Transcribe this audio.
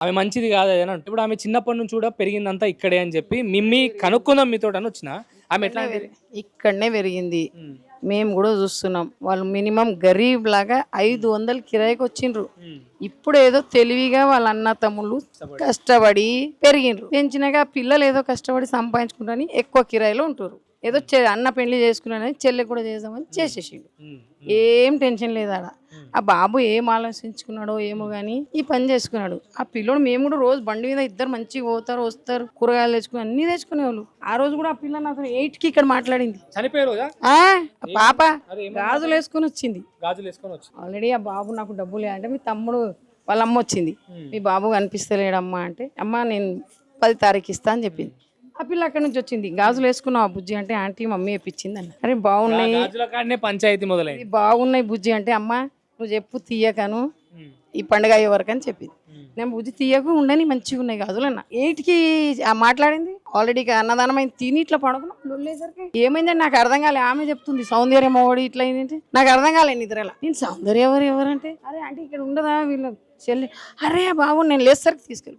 ఆమె మంచిది కాదు అని అంటారు. ఇప్పుడు ఆమె చిన్నప్పటి నుంచి కూడా పెరిగిందంతా ఇక్కడే అని చెప్పి మిమ్మీ కనుక్కుందాం మీతో అని వచ్చిన ఆమె ఎట్లా ఇక్కడనే పెరిగింది. ఉమ్, మేము కూడా చూస్తున్నాం. వాళ్ళు మినిమం గరీబ్ లాగా 500 కిరాయికి వచ్చిండ్రు. ఉమ్, ఇప్పుడు ఏదో తెలివిగా వాళ్ళ అన్న తమ్ముళ్ళు కష్టపడి పెరిగిండ్రు. పెంచినాక పిల్లలు ఏదో కష్టపడి సంపాదించుకుంటారని ఎక్కువ కిరాయిలో ఉంటారు. ఏదో అన్న పెళ్లి చేసుకున్నాడని చెల్లె కూడా చేద్దామని చేసేసిండు. ఉమ్, ఏం టెన్షన్ లేదు ఆడ. ఆ బాబు ఏం ఆలోచించుకున్నాడో ఏమో గానీ ఈ పని చేసుకున్నాడు. ఆ పిల్లోడు మేము కూడా రోజు బండి మీద ఇద్దరు మంచిగా పోతారు వస్తారు, కూరగాయలు తెచ్చుకుని అన్ని తెచ్చుకునేవాళ్ళు. ఆ రోజు కూడా ఆ పిల్ల నాతో 8కి ఇక్కడ మాట్లాడింది. చనిపోయే రోజా ఆ పాప గాజులు వేసుకుని వచ్చింది. గాజులు వేసుకొని వచ్చి ఆల్రెడీ ఆ బాబు నాకు డబ్బులు అంటే మీ తమ్ముడు వాళ్ళ అమ్మ వచ్చింది. మీ బాబు కనిపిస్తలేడమ్మా అంటే అమ్మ నేను 10 తారీఖు ఇస్తా అని చెప్పింది. ఆ పిల్ల అక్కడి నుంచి వచ్చింది. గాజులు వేసుకున్నావు ఆ బుజ్జి అంటే ఆంటీ మమ్మీ వేపించింది అన్న. అరే బాగున్నాయి, గాజుల కాడనే పంచాయతీ మొదలైంది. ఇది బాగున్నాయి బుజ్జి అంటే అమ్మ నువ్వు చెప్పు తీయకను ఈ పండుగ అయ్యే వరకు అని చెప్పింది. నేను బుజ్జి తీయకు ఉండని మంచిగా ఉన్నాయి గాజులు అన్న. 8కి మాట్లాడింది. ఆల్రెడీ అన్నదానం అయింది. తిని ఇట్లా పడుకున్నాం. ఏమైందని నాకు అర్థం కాలే. ఆమె చెప్తుంది సౌందర్యం ఓడి ఇట్లా అయింది. నాకు అర్థం కాలేదు నిద్రలా. నేను సౌందర్యం ఎవరంటే అరే అంటే ఇక్కడ ఉండదా వీళ్ళ చెల్లి. అరే బాబు నేను లేసరికి తీసుకెళ్ళి